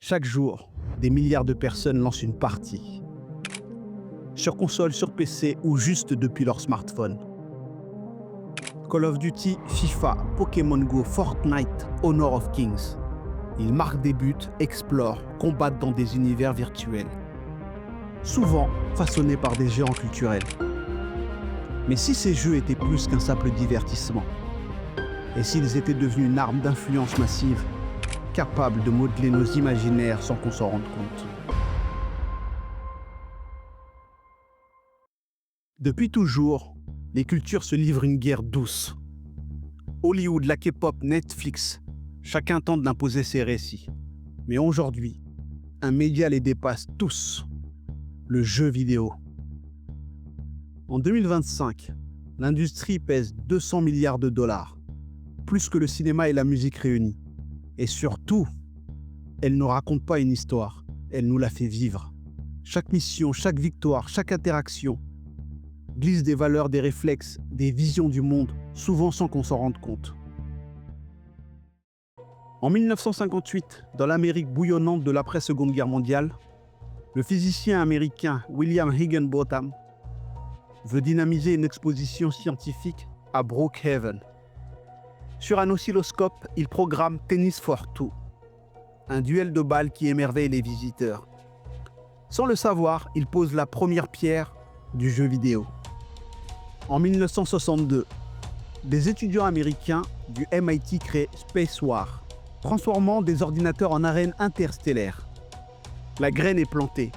Chaque jour, des milliards de personnes lancent une partie. Sur console, sur PC ou juste depuis leur smartphone. Call of Duty, FIFA, Pokémon Go, Fortnite, Honor of Kings. Ils marquent des buts, explorent, combattent dans des univers virtuels. Souvent façonnés par des géants culturels. Mais si ces jeux étaient plus qu'un simple divertissement? Et s'ils étaient devenus une arme d'influence massive, capable de modeler nos imaginaires sans qu'on s'en rende compte? Depuis toujours, les cultures se livrent une guerre douce. Hollywood, la K-pop, Netflix, chacun tente d'imposer ses récits. Mais aujourd'hui, un média les dépasse tous, le jeu vidéo. En 2025, l'industrie pèse 200 milliards de dollars, plus que le cinéma et la musique réunis. Et surtout, elle ne raconte pas une histoire, elle nous la fait vivre. Chaque mission, chaque victoire, chaque interaction glisse des valeurs, des réflexes, des visions du monde, souvent sans qu'on s'en rende compte. En 1958, dans l'Amérique bouillonnante de l'après-Seconde Guerre mondiale, le physicien américain William Higginbotham veut dynamiser une exposition scientifique à Brookhaven. Sur un oscilloscope, il programme Tennis for Two, un duel de balles qui émerveille les visiteurs. Sans le savoir, il pose la première pierre du jeu vidéo. En 1962, des étudiants américains du MIT créent Space War, transformant des ordinateurs en arènes interstellaires. La graine est plantée,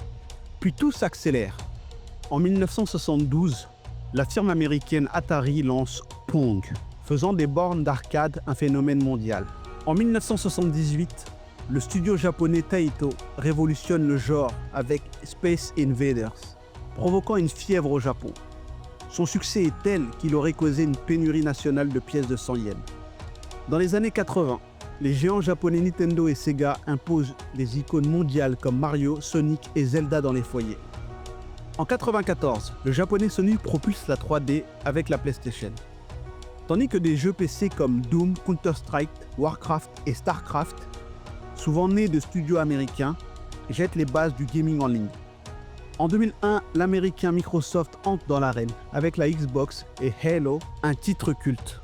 puis tout s'accélère. En 1972, la firme américaine Atari lance Pong, faisant des bornes d'arcade un phénomène mondial. En 1978, le studio japonais Taito révolutionne le genre avec Space Invaders, provoquant une fièvre au Japon. Son succès est tel qu'il aurait causé une pénurie nationale de pièces de 100 yens. Dans les années 80, les géants japonais Nintendo et Sega imposent des icônes mondiales comme Mario, Sonic et Zelda dans les foyers. En 1994, le japonais Sony propulse la 3D avec la PlayStation. Tandis que des jeux PC comme Doom, Counter-Strike, Warcraft et Starcraft, souvent nés de studios américains, jettent les bases du gaming en ligne. En 2001, l'américain Microsoft entre dans l'arène avec la Xbox et Halo, un titre culte.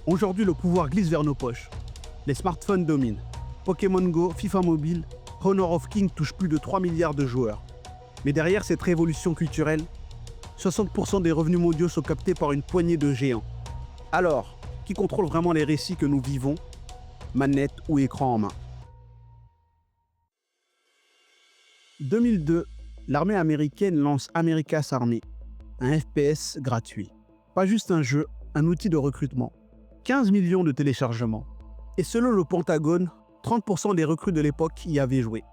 Aujourd'hui, le pouvoir glisse vers nos poches. Les smartphones dominent. Pokémon Go, FIFA Mobile, Honor of Kings touchent plus de 3 milliards de joueurs. Mais derrière cette révolution culturelle, 60% des revenus mondiaux sont captés par une poignée de géants. Alors, qui contrôle vraiment les récits que nous vivons, manette ou écran en main? 2002, l'armée américaine lance America's Army, un FPS gratuit. Pas juste un jeu, un outil de recrutement. 15 millions de téléchargements. Et selon le Pentagone, 30% des recrues de l'époque y avaient joué.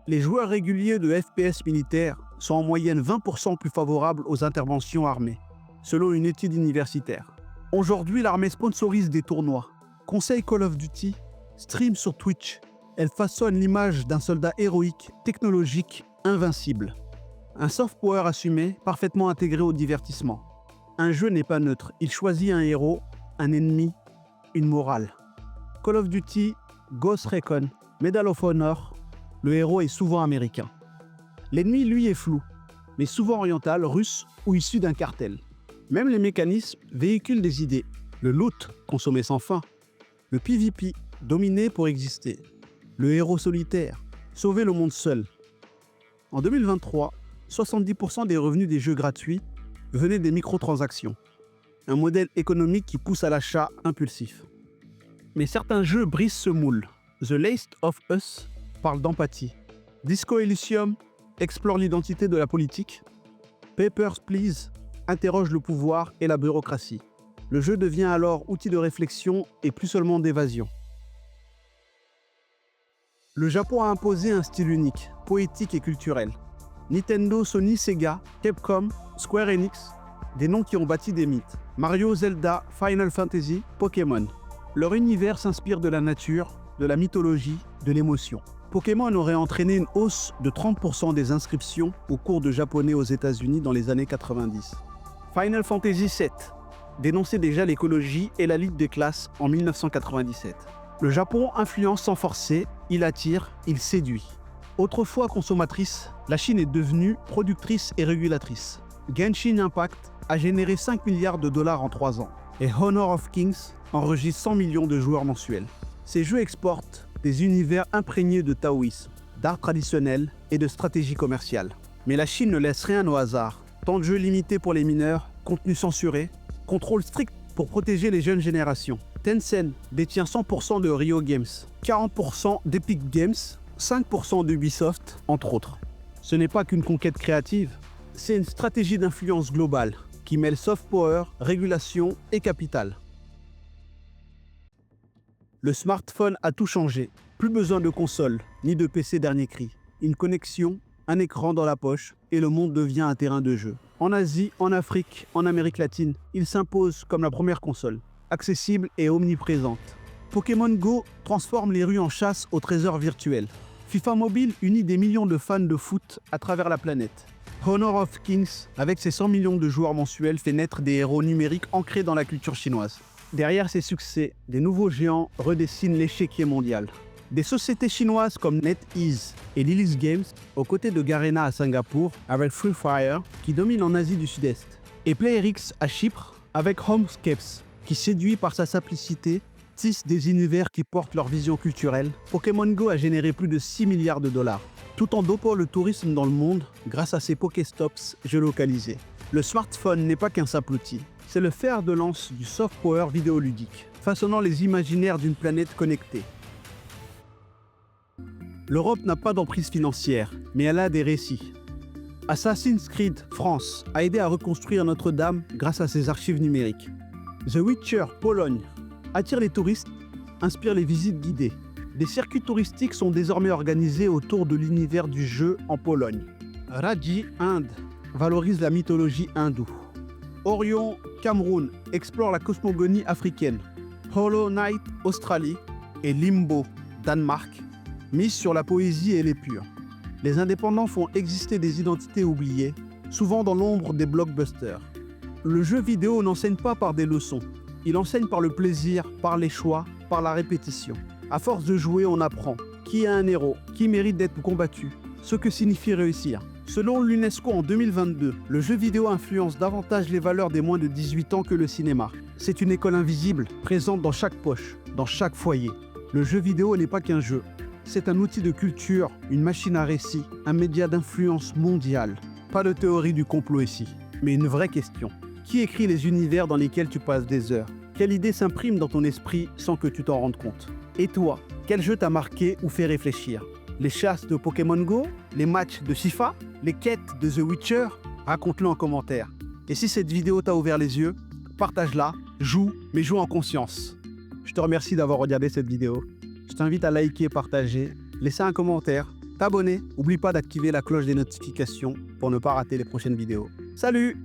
Les joueurs réguliers de FPS militaires sont en moyenne 20% plus favorables aux interventions armées, selon une étude universitaire. Aujourd'hui, l'armée sponsorise des tournois, conseille Call of Duty, stream sur Twitch. Elle façonne l'image d'un soldat héroïque, technologique, invincible. Un soft power assumé, parfaitement intégré au divertissement. Un jeu n'est pas neutre, il choisit un héros, un ennemi, une morale. Call of Duty, Ghost Recon, Medal of Honor, le héros est souvent américain. L'ennemi, lui, est flou, mais souvent oriental, russe ou issu d'un cartel. Même les mécanismes véhiculent des idées. Le loot, consommé sans fin. Le PvP, dominé pour exister. Le héros solitaire, sauver le monde seul. En 2023, 70% des revenus des jeux gratuits venaient des microtransactions. Un modèle économique qui pousse à l'achat impulsif. Mais certains jeux brisent ce moule. The Last of Us parle d'empathie. Disco Elysium explore l'identité de la politique. Papers, Please interroge le pouvoir et la bureaucratie. Le jeu devient alors outil de réflexion et plus seulement d'évasion. Le Japon a imposé un style unique, poétique et culturel. Nintendo, Sony, Sega, Capcom, Square Enix, des noms qui ont bâti des mythes. Mario, Zelda, Final Fantasy, Pokémon. Leur univers s'inspire de la nature, de la mythologie, de l'émotion. Pokémon aurait entraîné une hausse de 30% des inscriptions aux cours de japonais aux États-Unis dans les années 90. Final Fantasy VII dénonçait déjà l'écologie et la lutte des classes en 1997. Le Japon influence sans forcer, il attire, il séduit. Autrefois consommatrice, la Chine est devenue productrice et régulatrice. Genshin Impact a généré 5 milliards de dollars en 3 ans et Honor of Kings enregistre 100 millions de joueurs mensuels. Ces jeux exportent des univers imprégnés de taoïsme, d'art traditionnel et de stratégie commerciale. Mais la Chine ne laisse rien au hasard. Temps de jeux limités pour les mineurs, contenu censuré, contrôle strict pour protéger les jeunes générations. Tencent détient 100% de Rio Games, 40% d'Epic Games, 5% d'Ubisoft, entre autres. Ce n'est pas qu'une conquête créative, c'est une stratégie d'influence globale qui mêle soft power, régulation et capital. Le smartphone a tout changé. Plus besoin de console, ni de PC dernier cri. Une connexion, un écran dans la poche et le monde devient un terrain de jeu. En Asie, en Afrique, en Amérique latine, il s'impose comme la première console, accessible et omniprésente. Pokémon Go transforme les rues en chasse au trésor virtuel. FIFA Mobile unit des millions de fans de foot à travers la planète. Honor of Kings, avec ses 100 millions de joueurs mensuels, fait naître des héros numériques ancrés dans la culture chinoise. Derrière ces succès, des nouveaux géants redessinent l'échiquier mondial. Des sociétés chinoises comme NetEase et Lily's Games, aux côtés de Garena à Singapour, avec Free Fire, qui domine en Asie du Sud-Est. Et PlayerX à Chypre, avec Homescapes, qui séduit par sa simplicité, tisse des univers qui portent leur vision culturelle. Pokémon Go a généré plus de 6 milliards de dollars, tout en dopant le tourisme dans le monde grâce à ses Pokéstops géolocalisés. Le smartphone n'est pas qu'un simple outil, c'est le fer de lance du soft power vidéoludique, façonnant les imaginaires d'une planète connectée. L'Europe n'a pas d'emprise financière, mais elle a des récits. Assassin's Creed France a aidé à reconstruire Notre-Dame grâce à ses archives numériques. The Witcher Pologne attire les touristes, inspire les visites guidées. Des circuits touristiques sont désormais organisés autour de l'univers du jeu en Pologne. Raji Inde valorise la mythologie hindoue. Orion Cameroun explore la cosmogonie africaine. Hollow Knight Australie et Limbo Danemark misent sur la poésie et l'épure. Les indépendants font exister des identités oubliées, souvent dans l'ombre des blockbusters. Le jeu vidéo n'enseigne pas par des leçons. Il enseigne par le plaisir, par les choix, par la répétition. À force de jouer, on apprend qui est un héros, qui mérite d'être combattu, ce que signifie réussir. Selon l'UNESCO en 2022, le jeu vidéo influence davantage les valeurs des moins de 18 ans que le cinéma. C'est une école invisible, présente dans chaque poche, dans chaque foyer. Le jeu vidéo n'est pas qu'un jeu. C'est un outil de culture, une machine à récit, un média d'influence mondiale. Pas de théorie du complot ici, mais une vraie question. Qui écrit les univers dans lesquels tu passes des heures? Quelle idée s'imprime dans ton esprit sans que tu t'en rendes compte? Et toi, quel jeu t'a marqué ou fait réfléchir? Les chasses de Pokémon Go? Les matchs de FIFA? Les quêtes de The Witcher? Raconte-le en commentaire. Et si cette vidéo t'a ouvert les yeux, partage-la, joue, mais joue en conscience. Je te remercie d'avoir regardé cette vidéo. Je t'invite à liker, partager, laisser un commentaire, t'abonner. N'oublie pas d'activer la cloche des notifications pour ne pas rater les prochaines vidéos. Salut!